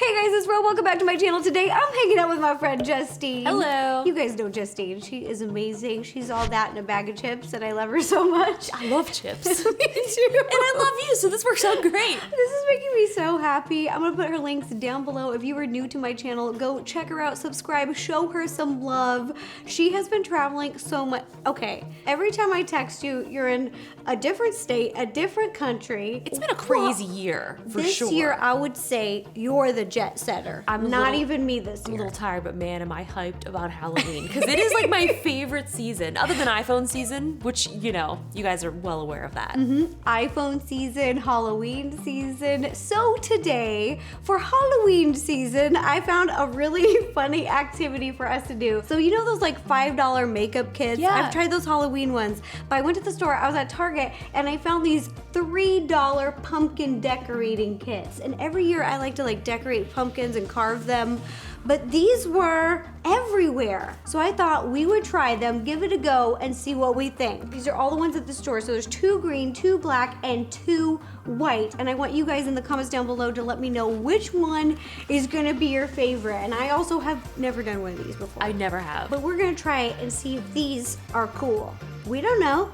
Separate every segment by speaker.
Speaker 1: Hey guys, it's Ro. Welcome back to my channel. Today I'm hanging out with my friend Justine.
Speaker 2: Hello.
Speaker 1: You guys know Justine. She is amazing. She's all that in a bag of chips and I love her so much.
Speaker 2: I love chips.
Speaker 1: Me too.
Speaker 2: And I love you, so this works out great.
Speaker 1: This is making me so happy. I'm gonna put her links down below. If you are new to my channel, go check her out, subscribe, show her some love. She has been traveling so much. Okay, every time I text you, you're in a different state, a different country.
Speaker 2: It's been a crazy year, for sure.
Speaker 1: This year, I would say you're the jet setter.
Speaker 2: I'm
Speaker 1: not even me this
Speaker 2: I'm a
Speaker 1: year.
Speaker 2: little tired, but man, am I hyped about Halloween. Because it is like my favorite season, other than iPhone season, which, you know, you guys are well aware of that.
Speaker 1: iPhone season, Halloween season. So today, for Halloween season, I found a really funny activity for us to do. So you know those like $5 makeup kits?
Speaker 2: Yeah.
Speaker 1: I've tried those Halloween ones, but I went to the store, I was at Target, and I found these $3 pumpkin decorating kits. And every year I like to like decorate pumpkins and carve them, but these were everywhere. So I thought we would try them, give it a go, and see what we think. These are all the ones at the store. So there's 2 green, 2 black, and 2 white. And I want you guys in the comments down below to let me know which one is gonna be your favorite. And I also have never done one of these before.
Speaker 2: I never have.
Speaker 1: But we're gonna try it and see if these are cool. We don't know.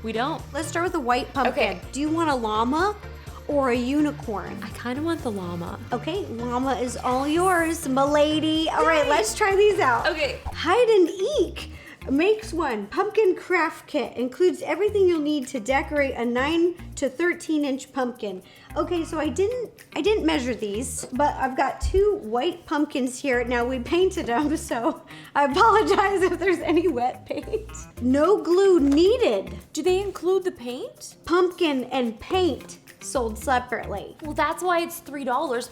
Speaker 2: We don't.
Speaker 1: Let's start with the white pumpkin.
Speaker 2: Okay.
Speaker 1: Do you want a llama or a unicorn?
Speaker 2: I kind of want the llama.
Speaker 1: Okay, llama is all yours, m'lady. All right, let's try these out.
Speaker 2: Okay.
Speaker 1: Hide and Eek makes one. Pumpkin craft kit includes everything you'll need to decorate a 9 to 13 inch pumpkin. Okay, so I didn't measure these, but I've got 2 white pumpkins here. Now we painted them, so I apologize if there's any wet paint. No glue needed.
Speaker 2: Do they include the paint?
Speaker 1: Pumpkin and paint sold separately.
Speaker 2: Well, that's why it's $3.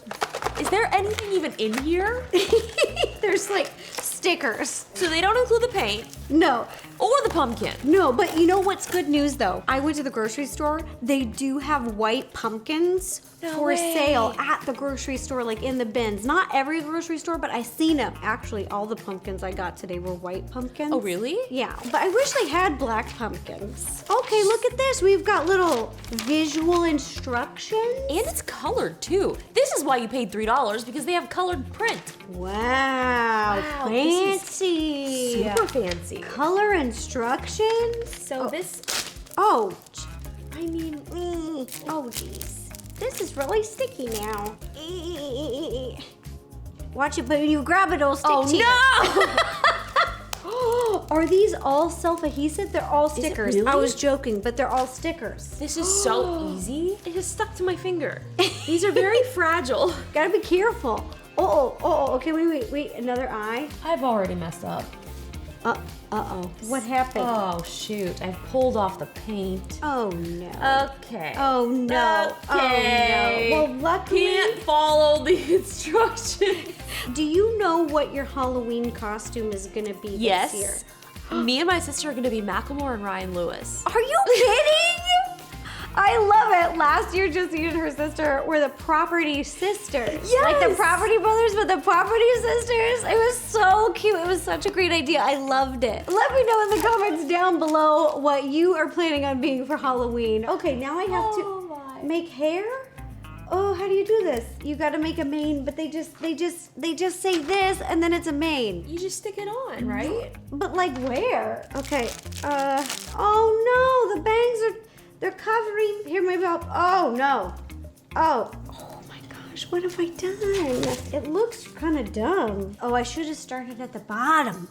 Speaker 2: Is there anything even in here?
Speaker 1: There's like stickers.
Speaker 2: So they don't include the paint
Speaker 1: No,
Speaker 2: or the pumpkin.
Speaker 1: no, but you know what's good news though? I went to the grocery store. They do have white pumpkins
Speaker 2: No
Speaker 1: for
Speaker 2: way.
Speaker 1: sale at the grocery store, like in the bins. Not every grocery store, but I seen them. Actually, all the pumpkins I got today were white pumpkins.
Speaker 2: Oh, really?
Speaker 1: Yeah, but I wish they had black pumpkins. Okay, look at this. We've got little visual instructions.
Speaker 2: And it's colored too. This is why you paid $3, because they have colored print.
Speaker 1: Wow,
Speaker 2: Wow, this is
Speaker 1: fancy.
Speaker 2: Super fancy.
Speaker 1: Color instructions.
Speaker 2: So this,
Speaker 1: Oh, I mean, oh geez. This is really sticky now. Watch it, but when you grab it, it'll stick to you.
Speaker 2: no!
Speaker 1: Are these all self-adhesive? They're all stickers.
Speaker 2: really?
Speaker 1: I was joking, but they're all stickers.
Speaker 2: This is so easy. It just stuck to my finger. These are very fragile.
Speaker 1: Gotta be careful. Okay, wait, another eye.
Speaker 2: I've already messed up.
Speaker 1: Uh-oh. What happened?
Speaker 2: Oh shoot, I pulled off the paint.
Speaker 1: Oh no.
Speaker 2: Okay.
Speaker 1: Oh no.
Speaker 2: Okay.
Speaker 1: Oh no. Well, luckily.
Speaker 2: Can't follow the instructions.
Speaker 1: Do you know what your Halloween costume is gonna be this year?
Speaker 2: Yes. Me and my sister are gonna be Macklemore and Ryan Lewis.
Speaker 1: Are you kidding? I love it. Last year, Justine and her sister were the Property Sisters. Like the
Speaker 2: Yes.
Speaker 1: Property Brothers, but the Property Sisters. It was so cute. It was such a great idea. I loved it. Let me know in the comments down below what you are planning on being for Halloween. Okay, now I have to make hair. Oh, how do you do this? You got to make a mane, but they just say this, and then it's a mane.
Speaker 2: You just stick it on, right?
Speaker 1: But like where? Okay. Oh no, the bangs they're covering. Here, maybe I'll. Oh no. Oh my gosh, what have I done? It looks kind of dumb. Oh, I should have started at the bottom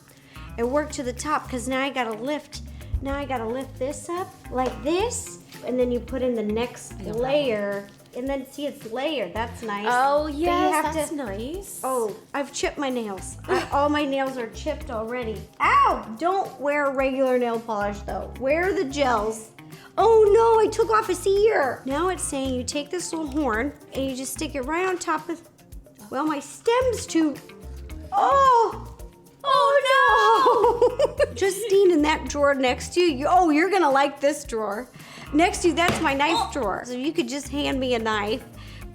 Speaker 1: and worked to the top, because now I gotta lift. Now I gotta lift this up like this, and then you put in the next layer. And then see, it's layered. That's nice.
Speaker 2: Oh
Speaker 1: But you
Speaker 2: yes,
Speaker 1: have
Speaker 2: that's
Speaker 1: to-
Speaker 2: nice.
Speaker 1: Oh, I've chipped my nails. All my nails are chipped already. Ow! Don't wear regular nail polish though. Wear the gels. Oh no, I took off his ear. Now it's saying you take this little horn and you just stick it right on top of, well, my stem's too, oh no! Justine, in that drawer next to you, oh, you're gonna like this drawer. Next to you, that's my knife drawer. So you could just hand me a knife.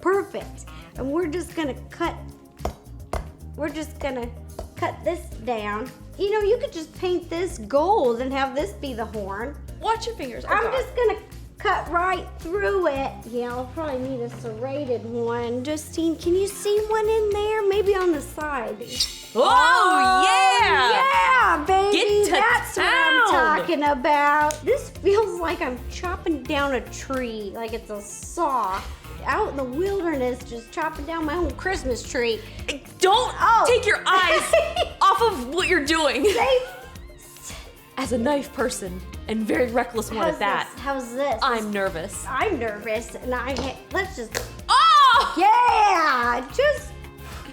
Speaker 1: Perfect. And we're just gonna cut this down. You know, you could just paint this gold and have this be the horn.
Speaker 2: Watch your fingers. Oh,
Speaker 1: I'm
Speaker 2: God.
Speaker 1: just gonna cut right through it. Yeah, I'll probably need a serrated one. Justine, can you see one in there? Maybe on the side.
Speaker 2: Oh, yeah!
Speaker 1: Yeah, baby.
Speaker 2: Get to
Speaker 1: That's what
Speaker 2: town.
Speaker 1: I'm talking about. This feels like I'm chopping down a tree, like it's a saw. Out in the wilderness, just chopping down my own Christmas tree.
Speaker 2: Don't take your eyes
Speaker 1: Okay.
Speaker 2: off of what you're doing.
Speaker 1: Safe.
Speaker 2: As a knife person, and very reckless one at that,
Speaker 1: How's this?
Speaker 2: I'm nervous.
Speaker 1: I'm nervous, and let's just.
Speaker 2: Oh!
Speaker 1: Yeah, just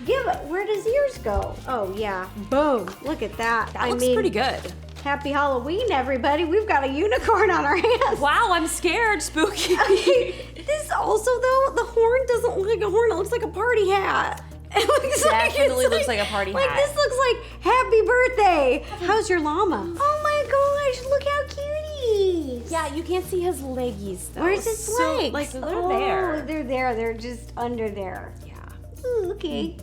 Speaker 1: give it. Where does yours go? Oh yeah, boom! Look at that.
Speaker 2: That looks pretty good.
Speaker 1: Happy Halloween, everybody! We've got a unicorn on our hands.
Speaker 2: Wow, I'm scared, spooky.
Speaker 1: Okay, this also though, the horn doesn't look like a horn. It looks like a party hat. It looks
Speaker 2: Definitely
Speaker 1: it's
Speaker 2: looks like a party
Speaker 1: Like
Speaker 2: hat.
Speaker 1: this looks like happy birthday. How's your llama? Oh my gosh! Look how cute he is.
Speaker 2: Yeah, you can't see his leggies though.
Speaker 1: Where's his legs?
Speaker 2: Like, they're
Speaker 1: oh,
Speaker 2: there.
Speaker 1: They're there. They're just under there.
Speaker 2: Yeah.
Speaker 1: Ooh, okay.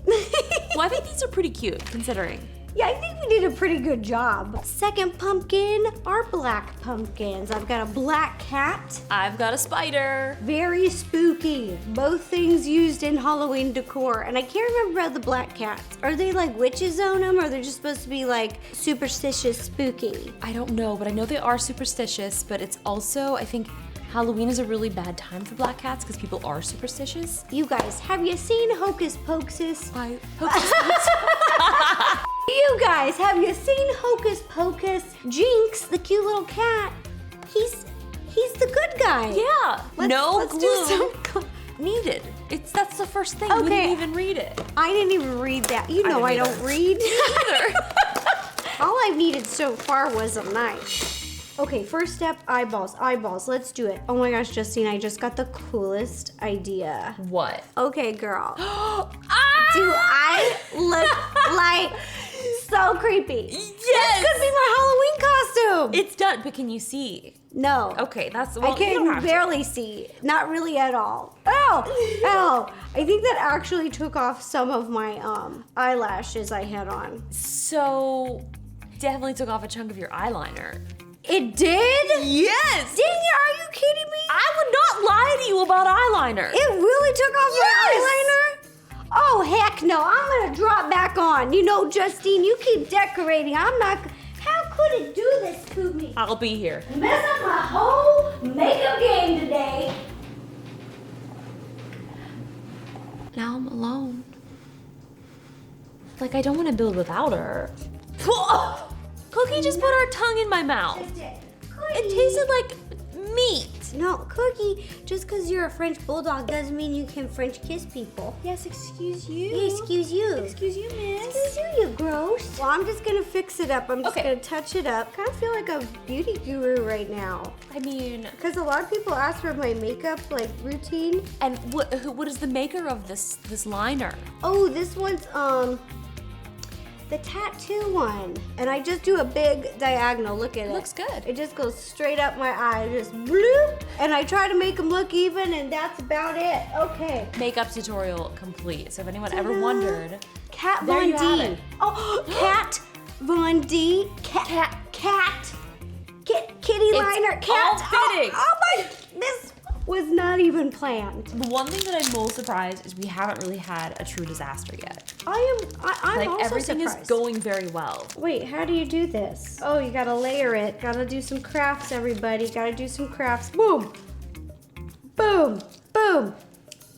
Speaker 2: Well, I think these are pretty cute, considering.
Speaker 1: Yeah, I think we did a pretty good job. Second pumpkin are black pumpkins. I've got a black cat.
Speaker 2: I've got a spider.
Speaker 1: Very spooky. Both things used in Halloween decor. And I can't remember about the black cats. Are they like witches own them, or are they just supposed to be like superstitious spooky?
Speaker 2: I don't know, but I know they are superstitious, but it's also, I think, Halloween is a really bad time for black cats because people are superstitious.
Speaker 1: You guys, have you seen Hocus Pocus?
Speaker 2: I
Speaker 1: You guys, have you seen Hocus Pocus? Jinx, the cute little cat, he's the good guy.
Speaker 2: Yeah.
Speaker 1: Let's do
Speaker 2: glue
Speaker 1: some
Speaker 2: needed. That's the first thing. We
Speaker 1: Okay.
Speaker 2: didn't even read it.
Speaker 1: I didn't even read that. You know I
Speaker 2: didn't
Speaker 1: don't read.
Speaker 2: Either.
Speaker 1: All I've needed so far was a knife. Okay, first step, eyeballs. Eyeballs, let's do it. Oh my gosh, Justine, I just got the coolest idea.
Speaker 2: What?
Speaker 1: Okay, girl.
Speaker 2: Ah!
Speaker 1: Do I look like so creepy?
Speaker 2: Yes!
Speaker 1: That's gonna be my Halloween costume.
Speaker 2: It's done, but can you see?
Speaker 1: No.
Speaker 2: Okay, that's
Speaker 1: I
Speaker 2: well, you don't
Speaker 1: can
Speaker 2: have to.
Speaker 1: barely see. Not really at all. Oh, oh. I think that actually took off some of my eyelashes I had on.
Speaker 2: So, definitely took off a chunk of your eyeliner.
Speaker 1: It did?
Speaker 2: Yes!
Speaker 1: Dang it, are you kidding me?
Speaker 2: I would not lie to you about eyeliner.
Speaker 1: It really took off
Speaker 2: Yes!
Speaker 1: my eyeliner? Oh, heck no. I'm going to drop back on. You know, Justine, you keep decorating. I'm not... How could it do this to me?
Speaker 2: I'll be here.
Speaker 1: Mess up my whole makeup game today.
Speaker 2: Now I'm alone. Like, I don't want to build without her. Cookie just put her tongue in my mouth. It tasted like meat.
Speaker 1: No, Cookie, just because you're a French bulldog doesn't mean you can French kiss people.
Speaker 2: Yes, excuse you.
Speaker 1: Yeah, excuse you.
Speaker 2: Excuse you, miss.
Speaker 1: Excuse you, you gross. Well, I'm just gonna fix it up. I'm just
Speaker 2: Okay.
Speaker 1: gonna touch it up. Kind of feel like a beauty guru right now.
Speaker 2: I mean,
Speaker 1: Because a lot of people ask for my makeup, like, routine.
Speaker 2: and what is the maker of this liner?
Speaker 1: Oh, this one's, the tattoo one. And I just do a big diagonal. Look at it.
Speaker 2: Looks good.
Speaker 1: It just goes straight up my eye, just bloop. And I try to make them look even, and that's about it. Okay.
Speaker 2: Makeup tutorial complete. So if anyone ever
Speaker 1: Ta-da.
Speaker 2: wondered,
Speaker 1: Kat
Speaker 2: There
Speaker 1: Von
Speaker 2: you have
Speaker 1: D.
Speaker 2: it.
Speaker 1: Oh, Kat Von D. Cat. Kitty liner. Cat.
Speaker 2: all fitting.
Speaker 1: Oh my, this was not even planned.
Speaker 2: the one thing that I'm most surprised is we haven't really had a true disaster yet.
Speaker 1: I'm
Speaker 2: Like
Speaker 1: also
Speaker 2: everything
Speaker 1: surprised.
Speaker 2: is going very well.
Speaker 1: Wait, how do you do this? Oh, you gotta layer it. Gotta do some crafts, everybody. Gotta do some crafts. Boom. Boom. Boom.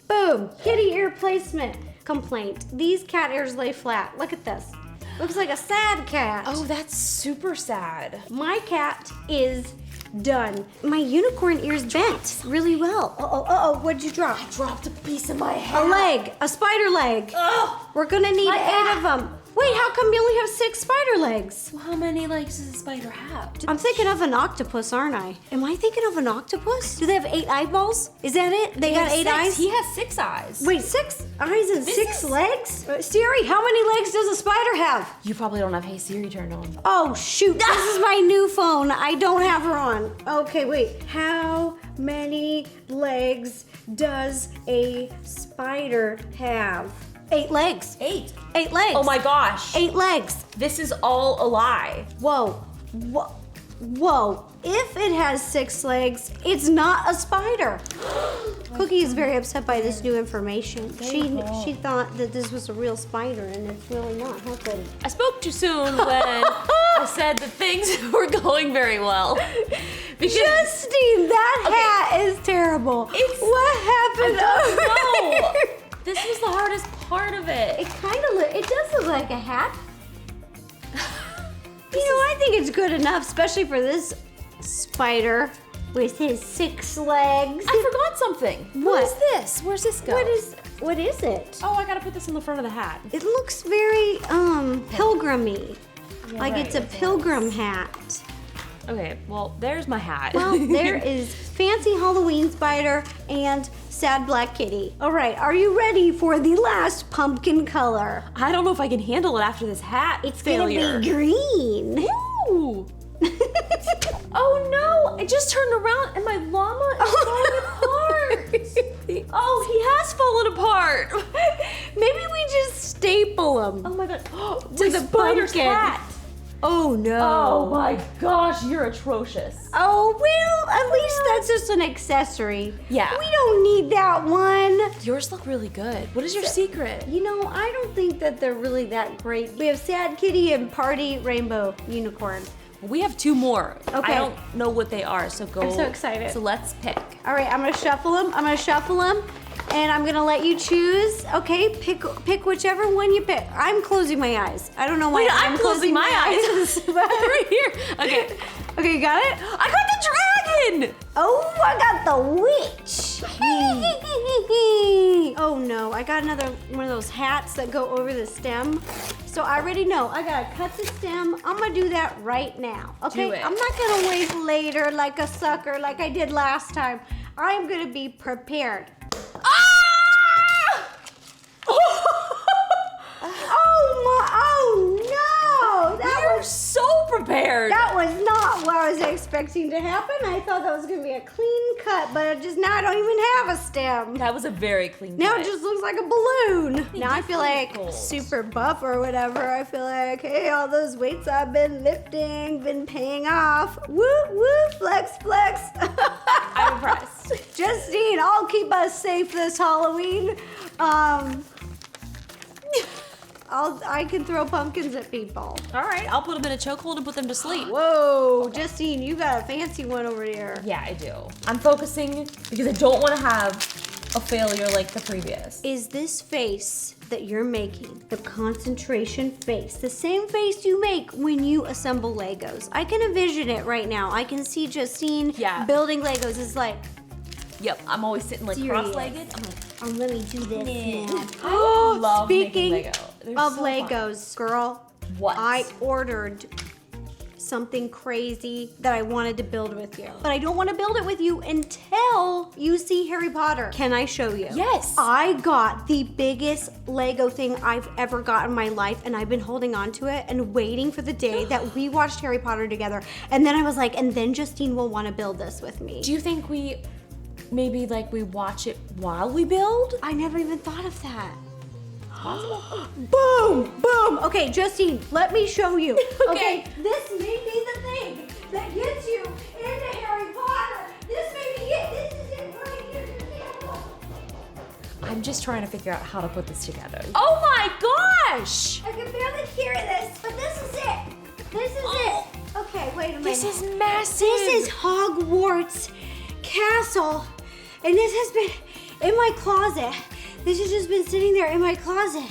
Speaker 1: Boom. Kitty ear placement. Complaint. These cat ears lay flat. Look at this. Looks like a sad cat.
Speaker 2: Oh, that's super sad.
Speaker 1: My cat is done. My unicorn ears bent really well. Uh-oh, what'd you drop?
Speaker 2: Dropped a piece of my
Speaker 1: A
Speaker 2: head.
Speaker 1: leg, a spider leg.
Speaker 2: Ugh.
Speaker 1: We're gonna need
Speaker 2: My
Speaker 1: 8 of them. Wait, how come you only have 6 spider legs?
Speaker 2: Well, how many legs does a spider have?
Speaker 1: I'm thinking of an octopus, aren't I? Am I thinking of an octopus? Do they have 8 eyeballs? Is that it? They got 8 eyes?
Speaker 2: He has 6 eyes.
Speaker 1: Wait, 6 eyes and
Speaker 2: This
Speaker 1: 6
Speaker 2: is-
Speaker 1: legs? Siri, how many legs does a spider have?
Speaker 2: You probably don't have Hey Siri turned on.
Speaker 1: Oh, shoot. This is my new phone. I don't have her on. Okay, wait. How many legs does a spider have? 8 legs.
Speaker 2: 8.
Speaker 1: 8 legs.
Speaker 2: Oh my gosh.
Speaker 1: 8 legs.
Speaker 2: This is all a lie.
Speaker 1: Whoa. What? Whoa, if it has 6 legs, it's not a spider. Cookie is very upset by this new information. She thought that this was a real spider, and it's really not. How could it?
Speaker 2: I spoke too soon when I said that things were going very well. Because
Speaker 1: Justine, that hat is terrible. What happened?
Speaker 2: no, this was the hardest part of it.
Speaker 1: It does look like a hat. I think it's good enough, especially for this spider with his 6 legs.
Speaker 2: I forgot something. What is this? Where's this go?
Speaker 1: What is it?
Speaker 2: Oh, I gotta put this in the front of the hat.
Speaker 1: It looks very pilgrimy. Like it's a pilgrim hat.
Speaker 2: Okay, well, there's my hat.
Speaker 1: Well, there is fancy Halloween spider and sad black kitty. All right, are you ready for the last pumpkin color?
Speaker 2: I don't know if I can handle it after this hat.
Speaker 1: It's
Speaker 2: failure.
Speaker 1: gonna be green.
Speaker 2: Ooh. Oh no! I just turned around and my llama is falling apart. Oh, he has fallen apart.
Speaker 1: Maybe we just staple him.
Speaker 2: Oh my god.
Speaker 1: To the
Speaker 2: spider's
Speaker 1: pumpkin.
Speaker 2: hat.
Speaker 1: Oh no.
Speaker 2: Oh my gosh, you're atrocious.
Speaker 1: Oh, well, at least that's just an accessory.
Speaker 2: Yeah.
Speaker 1: We don't need that one.
Speaker 2: Yours look really good. What is your secret?
Speaker 1: I don't think that they're really that great. We have Sad Kitty and Party Rainbow Unicorn.
Speaker 2: We have 2 more.
Speaker 1: Okay.
Speaker 2: I don't know what they are, so go.
Speaker 1: I'm so excited.
Speaker 2: So let's pick.
Speaker 1: All right, I'm gonna shuffle them. And I'm gonna let you choose. Okay, pick whichever one you pick. I'm closing my eyes. I don't know why.
Speaker 2: Wait, I'm closing my eyes. Right here. Okay.
Speaker 1: Okay, you got it?
Speaker 2: I got the dragon!
Speaker 1: Oh, I got the witch. Oh no, I got another one of those hats that go over the stem. So I already know. I gotta cut the stem. I'm gonna do that right now. Okay?
Speaker 2: Do it.
Speaker 1: I'm not gonna wait later like a sucker like I did last time. I am gonna be prepared.
Speaker 2: Ah!
Speaker 1: Oh no!
Speaker 2: You're so prepared.
Speaker 1: That was not what I was expecting to happen. I thought that was gonna be a clean cut, but now I don't even have a stem.
Speaker 2: That was a very clean
Speaker 1: Now
Speaker 2: cut.
Speaker 1: it just looks like a balloon. Now I
Speaker 2: did
Speaker 1: feel
Speaker 2: feel
Speaker 1: like
Speaker 2: cold.
Speaker 1: super buff or whatever. I feel like, hey, all those weights I've been lifting, been paying off. Woo, woo, flex, flex.
Speaker 2: I'm impressed.
Speaker 1: Justine, I'll keep us safe this Halloween. I can throw pumpkins at people.
Speaker 2: All right, I'll put them in a chokehold and put them to sleep.
Speaker 1: Whoa, Justine, you got a fancy one over there.
Speaker 2: Yeah, I do. I'm focusing because I don't want to have a failure like the previous.
Speaker 1: Is this face that you're making the concentration face, the same face you make when you assemble Legos? I can envision it right now. I can see Justine building Legos. It's like,
Speaker 2: Yep, I'm always sitting like
Speaker 1: Serious.
Speaker 2: cross-legged. I'm like,
Speaker 1: let me do this now.
Speaker 2: I love
Speaker 1: Speaking
Speaker 2: making Lego. They're
Speaker 1: of
Speaker 2: so fun.
Speaker 1: Legos, girl,
Speaker 2: What?
Speaker 1: I ordered something crazy that I wanted to build with you. But I don't want to build it with you until you see Harry Potter. Can I show you?
Speaker 2: Yes.
Speaker 1: I got the biggest Lego thing I've ever got in my life, and I've been holding on to it and waiting for the day that we watched Harry Potter together. And then I was like, and then Justine will want to build this with me.
Speaker 2: Do you think we maybe like we watch it while we build?
Speaker 1: I never even thought of that. Boom, boom. Okay, Justine, let me show you.
Speaker 2: Okay.
Speaker 1: This may be the thing that gets you into Harry Potter. This may be it. This is it right here. Your example.
Speaker 2: I'm just trying to figure out how to put this together. Oh my gosh!
Speaker 1: I can barely hear this, but this is it. This is it. Okay, wait a minute.
Speaker 2: This is massive.
Speaker 1: This is Hogwarts Castle, and this has been in my closet. This has just been sitting there in my closet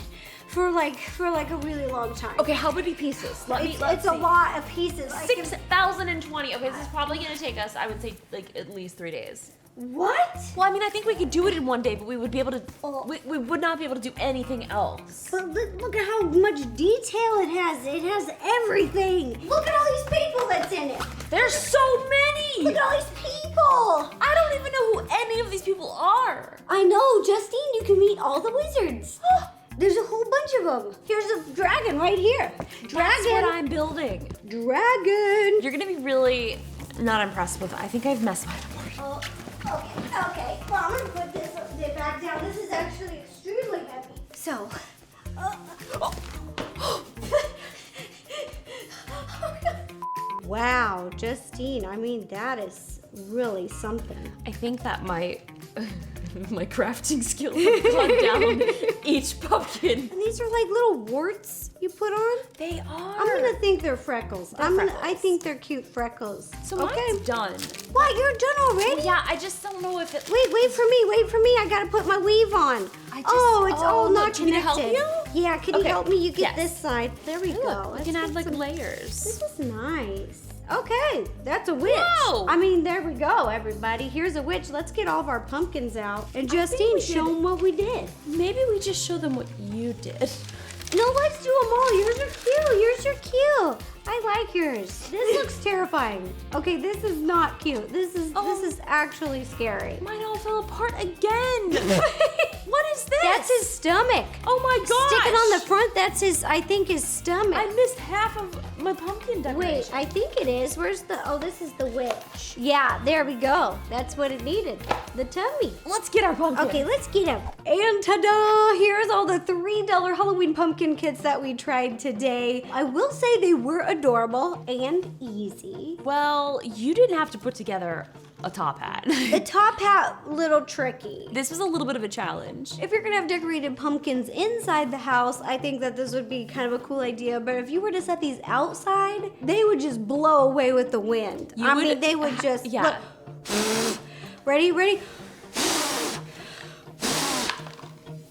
Speaker 1: for like a really long time.
Speaker 2: Okay, how many pieces?
Speaker 1: It's a lot of pieces.
Speaker 2: 6,020. Okay, this is probably gonna take us, I would say, like at least 3 days.
Speaker 1: What?
Speaker 2: Well, I mean, I think we could do it in one day, but we would be able to. We would not be able to do anything else.
Speaker 1: But look at how much detail it has. It has everything. Look at all these people that's in it.
Speaker 2: There's so many.
Speaker 1: Look at all these people.
Speaker 2: I don't even know who any of these people are.
Speaker 1: I know, Justine, you can meet all the wizards. There's a whole bunch of them. Here's a dragon right here. Dragon.
Speaker 2: That's what I'm building.
Speaker 1: Dragon.
Speaker 2: You're gonna be really not impressed with it. I think I've messed my board.
Speaker 1: Oh, okay. Well, I'm gonna put this back down. This is actually extremely heavy. So, Wow, Justine, I mean, that is really something.
Speaker 2: I think that my crafting skills have gone down each pumpkin.
Speaker 1: And these are like little warts you put on?
Speaker 2: They are.
Speaker 1: I'm gonna think they're freckles. I
Speaker 2: freckles.
Speaker 1: think they're cute freckles.
Speaker 2: So mine's done.
Speaker 1: What, you're done already?
Speaker 2: Yeah, I just don't know if it.
Speaker 1: Wait for me. I gotta put my weave on. It's all not
Speaker 2: do you need
Speaker 1: connected.
Speaker 2: me to help you?
Speaker 1: Yeah, can you
Speaker 2: Okay.
Speaker 1: help me? You get
Speaker 2: Yes.
Speaker 1: this side. There we go.
Speaker 2: Look, we
Speaker 1: Let's
Speaker 2: can
Speaker 1: get
Speaker 2: add like
Speaker 1: some-
Speaker 2: layers.
Speaker 1: This is nice. Okay, that's a witch.
Speaker 2: Whoa.
Speaker 1: I mean, there we go, everybody. Here's a witch. Let's get all of our pumpkins out. And Justine,
Speaker 2: we
Speaker 1: show
Speaker 2: did-
Speaker 1: them what we did.
Speaker 2: Maybe we just show them what you did.
Speaker 1: No, let's do them all. Yours are cute. Yours are cute. I like yours. This looks terrifying. Okay, this is not cute. This is actually scary.
Speaker 2: Mine all fell apart again. What is this?
Speaker 1: That's his stomach.
Speaker 2: Oh my gosh.
Speaker 1: Sticking on the front, that's his stomach.
Speaker 2: I missed half of my pumpkin decoration.
Speaker 1: Wait, I think it is. Where's this is the witch. Yeah, there we go. That's what it needed. The tummy.
Speaker 2: Let's get our pumpkin.
Speaker 1: Okay, let's get him. And ta-da! Here's all the $3 Halloween pumpkin kits that we tried today. I will say they were adorable and easy.
Speaker 2: Well, you didn't have to put together a top hat.
Speaker 1: The top hat, little tricky.
Speaker 2: This was a little bit of a challenge.
Speaker 1: If you're gonna have decorated pumpkins inside the house, I think that this would be kind of a cool idea. But if you were to set these outside, they would just blow away with the wind. They would just,
Speaker 2: yeah.
Speaker 1: Look. Ready?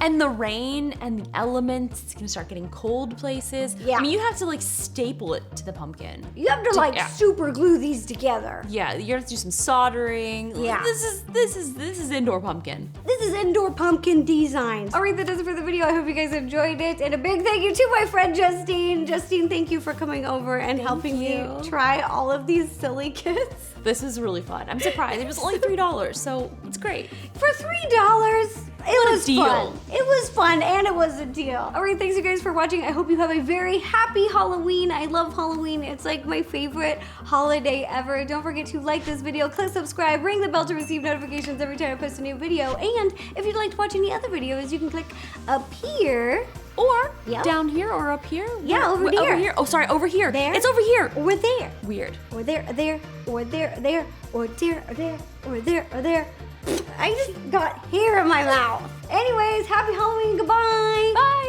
Speaker 2: And the rain and the elements, it's gonna start getting cold places.
Speaker 1: Yeah.
Speaker 2: I mean, you have to like staple it to the pumpkin.
Speaker 1: You have to like
Speaker 2: Yeah.
Speaker 1: super glue these together.
Speaker 2: Yeah, you're gonna have to do some soldering.
Speaker 1: Yeah.
Speaker 2: This is indoor pumpkin.
Speaker 1: This is indoor pumpkin designs. All right, that does it for the video. I hope you guys enjoyed it. And a big thank you to my friend Justine. Justine, thank you for coming over and helping me
Speaker 2: you.
Speaker 1: try all of these silly kits.
Speaker 2: This was really fun. I'm surprised. It was only $3, so it's great.
Speaker 1: For $3, it
Speaker 2: a
Speaker 1: was
Speaker 2: deal.
Speaker 1: fun. It was fun and it was a deal. All right, thanks you guys for watching. I hope you have a very happy Halloween. I love Halloween. It's like my favorite holiday ever. Don't forget to like this video, click subscribe, ring the bell to receive notifications every time I post a new video. And if you'd like to watch any other videos, you can click up here.
Speaker 2: Or
Speaker 1: Yep.
Speaker 2: down here or up here.
Speaker 1: Yeah, over
Speaker 2: Over
Speaker 1: there.
Speaker 2: here. Oh, sorry, over here.
Speaker 1: There.
Speaker 2: It's over here.
Speaker 1: Or there.
Speaker 2: Weird.
Speaker 1: Or there, or there, or there, or there, or there, or there, or there, or there. I just got hair in my mouth. Anyways, happy Halloween. Goodbye.
Speaker 2: Bye.